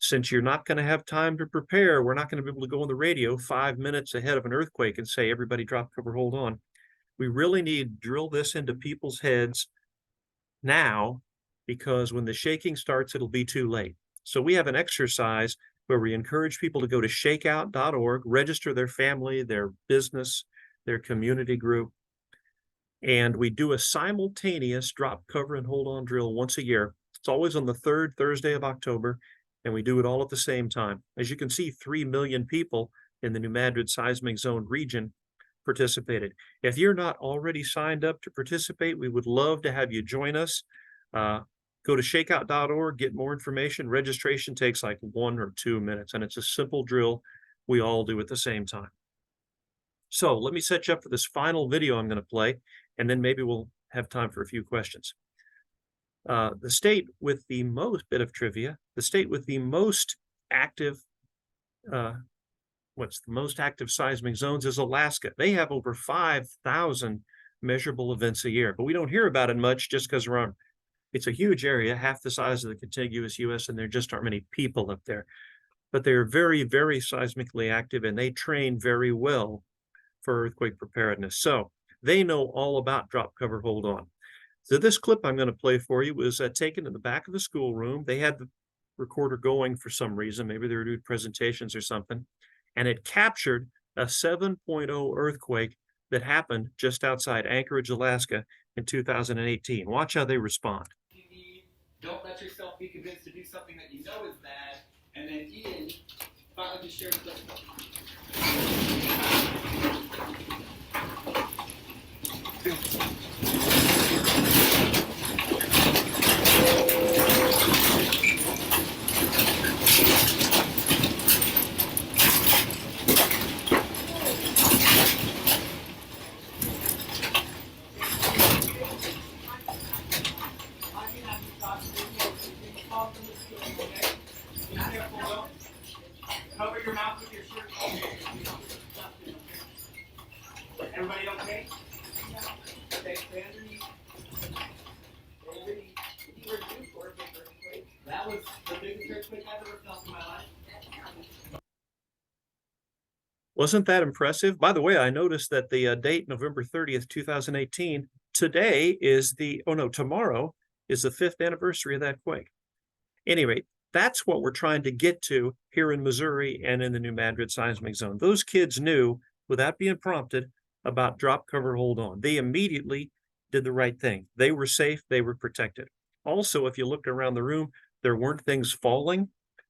Since you're not going to have time to prepare, we're not going to be able to go on the radio 5 minutes ahead of an earthquake and say, everybody drop, cover, hold on. We really need to drill this into people's heads now, because when the shaking starts, it'll be too late. So we have an exercise where we encourage people to go to shakeout.org, register their family, their business, their community group, and we do a simultaneous drop, cover, and hold on drill once a year. It's always on the third Thursday of October, and we do it all at the same time. As you can see, 3 million people in the New Madrid Seismic Zone region participated. If you're not already signed up to participate, we would love to have you join us. Go to shakeout.org, get more information. Registration takes like 1 or 2 minutes, and it's a simple drill we all do at the same time. So let me set you up for this final video I'm going to play, and then maybe we'll have time for a few questions. The state with the most bit of trivia, the state with the most active, what's the most active seismic zones is Alaska. They have over 5,000 measurable events a year, but we don't hear about it much just because it's a huge area, half the size of the contiguous U.S., and there just aren't many people up there. But they're very, very seismically active, and they train very well for earthquake preparedness. So they know all about drop, cover, hold on. So this clip I'm going to play for you was taken in the back of the schoolroom. They had the recorder going for some reason. Maybe they were doing presentations or something. And it captured a 7.0 earthquake that happened just outside Anchorage, Alaska in 2018. Watch how they respond. Don't let yourself be convinced to do something that you know is bad. And then Ian finally just shared with us. Cover your mouth with your shirt. Everybody okay? Okay, stay underneath. That was the biggest earthquake I've ever felt in my life. Wasn't that impressive? By the way, I noticed that the date, November 30th, 2018, tomorrow is the 5th anniversary of that quake. Anyway, that's what we're trying to get to here in Missouri and in the New Madrid Seismic Zone. Those kids knew, without being prompted, about drop, cover, hold on. They immediately did the right thing. They were safe. They were protected. Also, if you looked around the room, there weren't things falling.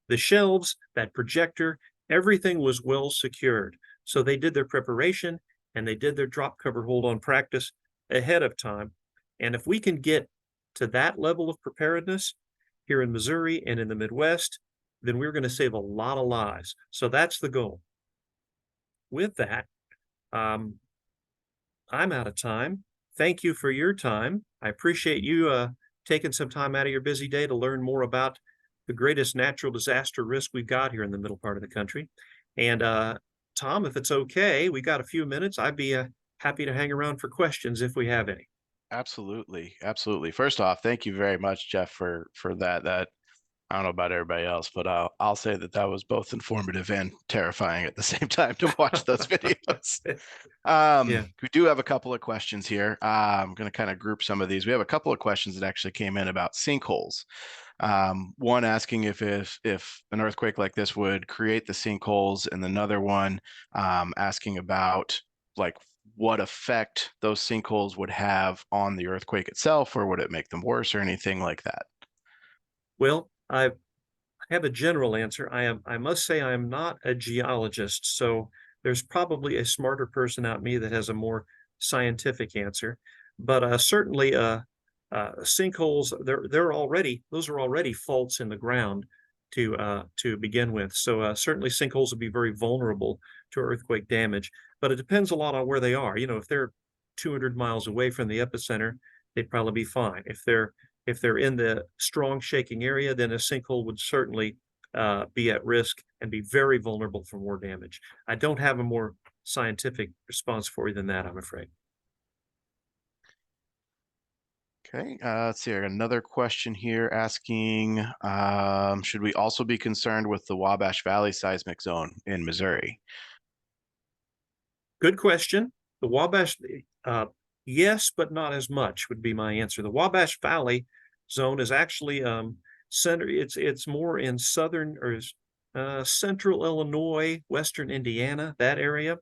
The shelves, that projector, everything was well secured. So they did their preparation and they did their drop, cover, hold on practice ahead of time. And if we can get to that level of preparedness here in Missouri and in the Midwest, then we're going to save a lot of lives. So that's the goal. With that, I'm out of time. Thank you for your time. I appreciate you taking some time out of your busy day to learn more about the greatest natural disaster risk we've got here in the middle part of the country. And Tom, if it's okay, we got a few minutes. I'd be happy to hang around for questions if we have any. Absolutely. Absolutely. First off, thank you very much, Jeff, for that. I don't know about everybody else, but I'll say that that was both informative and terrifying at the same time to watch those videos. Yeah. We do have a couple of questions here. I'm going to kind of group some of these. We have a couple of questions that actually came in about sinkholes. One asking if an earthquake like this would create the sinkholes, and another one asking about like what effect those sinkholes would have on the earthquake itself, or would it make them worse or anything like that? Well, I have a general answer. I must say I am not a geologist, so there's probably a smarter person out me that has a more scientific answer. But certainly, sinkholes those are already faults in the ground to begin with. So certainly sinkholes would be very vulnerable to earthquake damage. But it depends a lot on where they are. You know, if they're 200 miles away from the epicenter, they'd probably be fine. If they're in the strong shaking area, then a sinkhole would certainly be at risk and be very vulnerable for more damage. I don't have a more scientific response for you than that, I'm afraid. Okay, let's see. I got another question here asking, should we also be concerned with the Wabash Valley seismic zone in Missouri? Good question. The Wabash, yes, but not as much would be my answer. The Wabash Valley zone is actually it's more in southern or central Illinois, western Indiana, that area.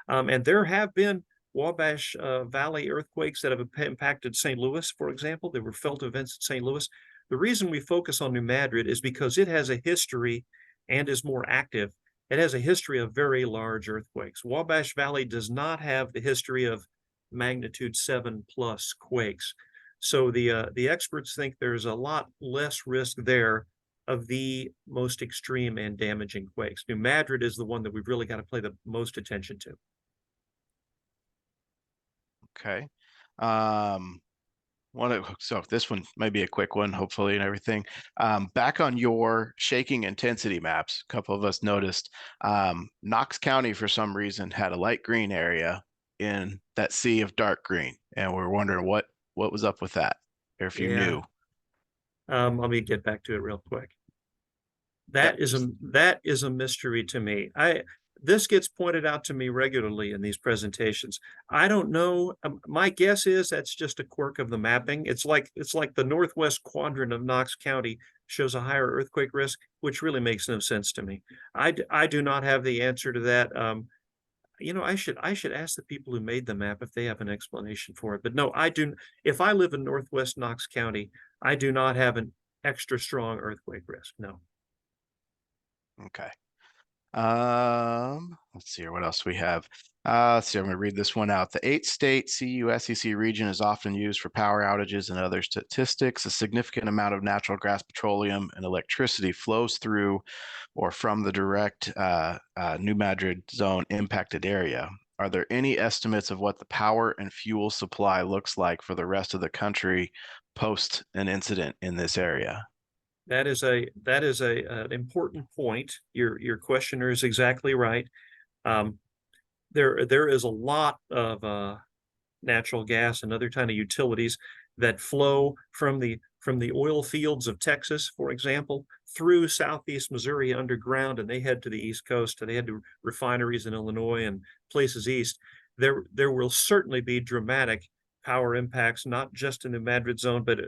And there have been Wabash Valley earthquakes that have impacted St. Louis, for example. There were felt events in St. Louis. The reason we focus on New Madrid is because it has a history and is more active. It has a history of very large earthquakes. Wabash Valley does not have the history of magnitude 7+ quakes. So the experts think there's a lot less risk there of the most extreme and damaging quakes. New Madrid is the one that we've really got to pay the most attention to. Okay. So this one may be a quick one, hopefully, and everything. Back on your shaking intensity maps, a couple of us noticed Knox County, for some reason, had a light green area in that sea of dark green, and we're wondering what was up with that, or if you Yeah. knew. Let me get back to it real quick. Yep. That is a mystery to me. This gets pointed out to me regularly in these presentations. I don't know. My guess is that's just a quirk of the mapping. It's like the northwest quadrant of Knox County shows a higher earthquake risk, which really makes no sense to me. I do not have the answer to that. You know, I should ask the people who made the map if they have an explanation for it. But no, I do. If I live in northwest Knox County, I do not have an extra strong earthquake risk. No. Okay. Let's see here. What else we have? Let's see. I'm going to read this one out. The 8-state CU-SEC region is often used for power outages and other statistics. A significant amount of natural gas, petroleum, and electricity flows through or from the direct New Madrid zone impacted area. Are there any estimates of what the power and fuel supply looks like for the rest of the country post an incident in this area? That is an important point. Your questioner is exactly right. There is a lot of natural gas and other kind of utilities that flow from the oil fields of Texas, for example, through southeast Missouri underground, and they head to the East Coast. They head to refineries in Illinois and places east. There will certainly be dramatic power impacts, not just in the Madrid zone, but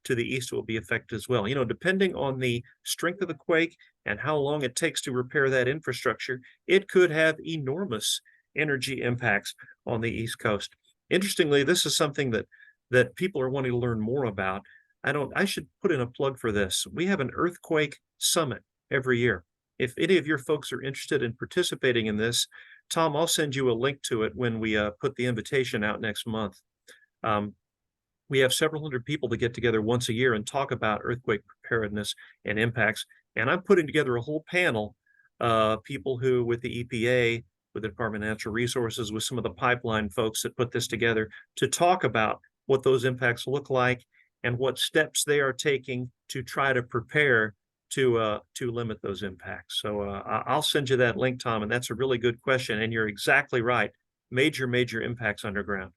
to the east will be affected as well. You know, depending on the strength of the quake and how long it takes to repair that infrastructure, it could have enormous energy impacts on the East Coast. Interestingly, this is something that people are wanting to learn more about. I should put in a plug for this. We have an earthquake summit every year. If any of your folks are interested in participating in this, Tom, I'll send you a link to it when we put the invitation out next month. We have several hundred people that get together once a year and talk about earthquake preparedness and impacts. And I'm putting together a whole panel of people who, with the EPA, with the Department of Natural Resources, with some of the pipeline folks that put this together to talk about what those impacts look like and what steps they are taking to try to prepare to limit those impacts. So I'll send you that link, Tom, and that's a really good question. And you're exactly right. Major impacts underground.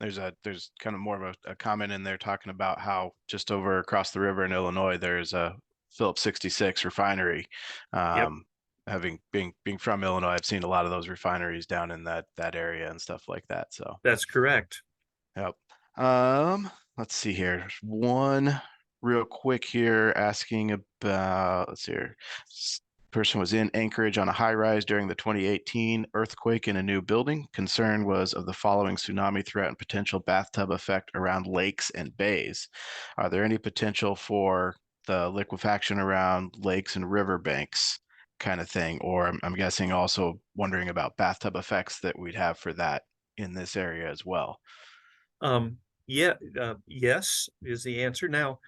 There's kind of more of a comment in there talking about how just over across the river in Illinois, there's a Phillips 66 refinery. Yep. Being from Illinois, I've seen a lot of those refineries down in that area and stuff like that. So, That's correct. yep. Let's see here. One real quick here asking about, let's see here. Person was in Anchorage on a high rise during the 2018 earthquake in a new building. Concern was of the following tsunami threat and potential bathtub effect around lakes and bays. Are there any potential for the liquefaction around lakes and riverbanks kind of thing? Or I'm guessing also wondering about bathtub effects that we'd have for that in this area as well. Yeah, yes is the answer. Now,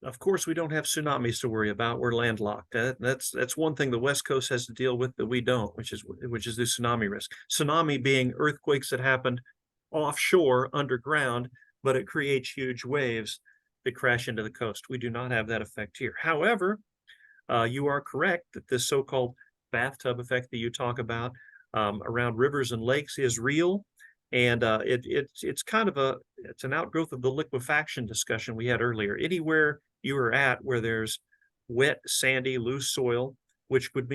of course, we don't have tsunamis to worry about. We're landlocked. That's one thing the West Coast has to deal with that we don't, which is the tsunami risk. Tsunami being earthquakes that happened offshore, underground, but it creates huge waves that crash into the coast. We do not have that effect here. However, you are correct that this so-called bathtub effect that you talk about around rivers and lakes is real. And it's kind of it's an outgrowth of the liquefaction discussion we had earlier. Anywhere you are at where there's wet, sandy, loose soil, which could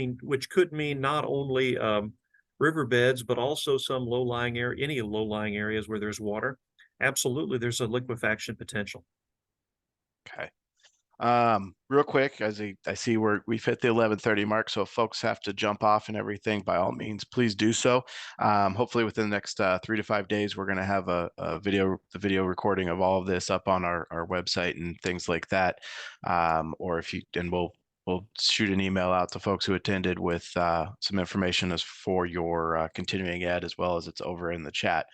mean not only riverbeds, but also some any low-lying areas where there's water. Absolutely, there's a liquefaction potential. Okay. Real quick, as I see we've hit the 11:30 mark, so if folks have to jump off and everything, by all means, please do so. Hopefully within the next 3 to 5 days, we're going to have the video recording of all of this up on our website and things like that. Or we'll shoot an email out to folks who attended with some information as for your continuing ed, as well as it's over in the chat.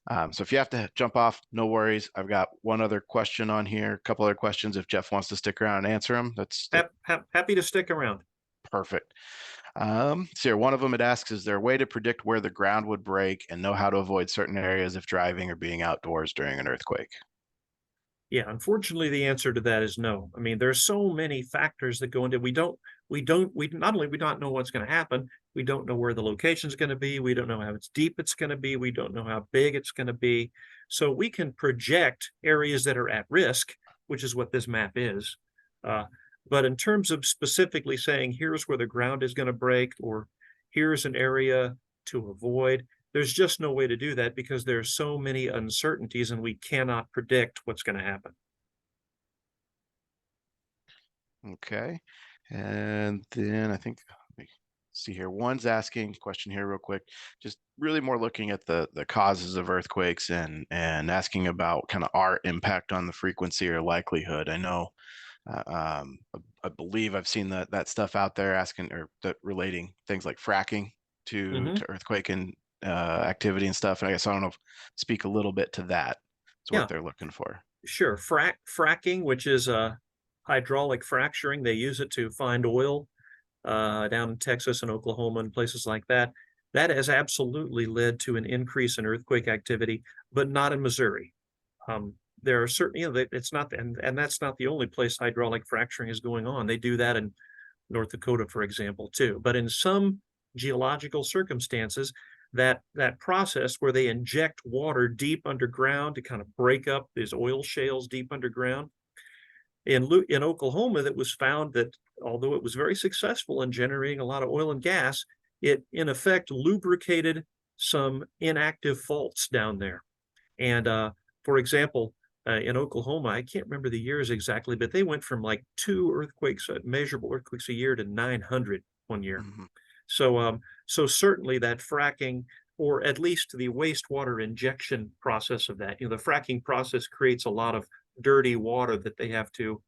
So if you have to jump off, no worries. I've got one other question on here, a couple other questions. If Jeff wants to stick around and answer them, that's Happy to stick around. perfect. So here, one of them, it asks, is there a way to predict where the ground would break and know how to avoid certain areas if driving or being outdoors during an earthquake? Yeah, unfortunately, the answer to that is no. I mean, there's so many factors that go into we not only we not know what's going to happen, we don't know where the location is going to be, we don't know how deep it's going to be, we don't know how big it's going to be. So we can project areas that are at risk, which is what this map is. But in terms of specifically saying here's where the ground is going to break or here's an area to avoid, there's just no way to do that because there's so many uncertainties and we cannot predict what's going to happen. Okay. And then I think, let me see here. One's asking question here real quick, just really more looking at the causes of earthquakes and asking about kind of our impact on the frequency or likelihood. I know, I believe I've seen that stuff out there asking or that relating things like fracking to earthquake and activity and stuff. And I guess I don't know, speak a little bit to that. It's what they're looking for. Sure. Fracking, which is hydraulic fracturing. They use it to find oil down in Texas and Oklahoma and places like that. That has absolutely led to an increase in earthquake activity, but not in Missouri. There are certain, it's not, and that's not the only place hydraulic fracturing is going on. They do that in North Dakota, for example, too. But in some geological circumstances, that process where they inject water deep underground to kind of break up these oil shales deep underground. In Oklahoma, that was found that although it was very successful in generating a lot of oil and gas, it in effect lubricated some inactive faults down there. And for example, in Oklahoma, I can't remember the years exactly, but they went from like 2 earthquakes, measurable earthquakes a year to 900 one year. So certainly that fracking, or at least the wastewater injection process of that, the fracking process creates a lot of dirty water that they have to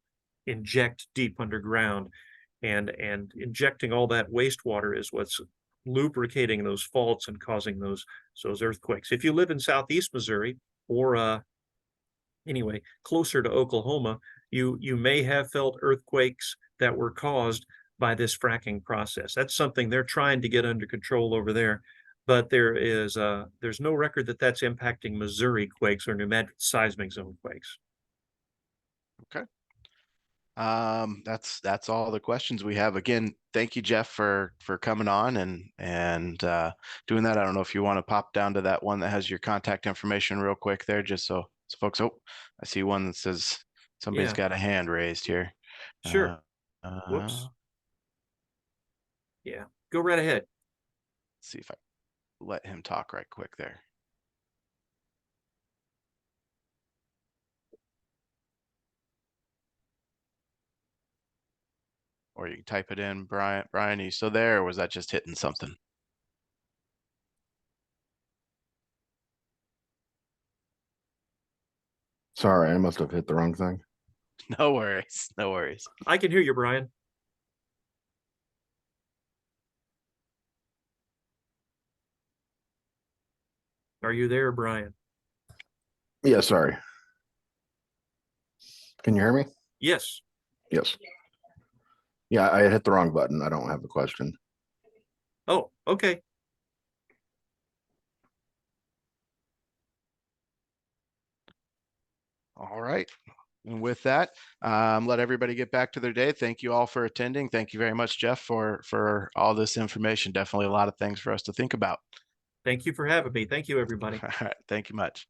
inject deep underground, and injecting all that wastewater is what's lubricating those faults and causing those earthquakes. If you live in southeast Missouri or anyway closer to Oklahoma, you may have felt earthquakes that were caused by this fracking process. That's something they're trying to get under control over there, but there's no record that that's impacting Missouri quakes or New Madrid Seismic Zone quakes. Okay. That's all the questions we have. Again, thank you, Jeff, for coming on and doing that. I don't know if you want to pop down to that one that has your contact information real quick there, just so folks. Oh, I see one that says somebody's Yeah. got a hand raised here. Sure. Uh, Whoops. Yeah, go right ahead. see if I let him talk right quick there. Or you can type it in, Brian. Brian, are you still there, or was that just hitting something? Sorry, I must have hit the wrong thing. No worries. No worries. I can hear you, Brian. Are you there, Brian? Yeah, sorry. Can you hear me? Yes. Yes. Yeah, I hit the wrong button. I don't have a question. Oh, okay. All right. And with that, let everybody get back to their day. Thank you all for attending. Thank you very much, Jeff, for all this information. Definitely a lot of things for us to think about. Thank you for having me. Thank you, everybody. All right. Thank you much.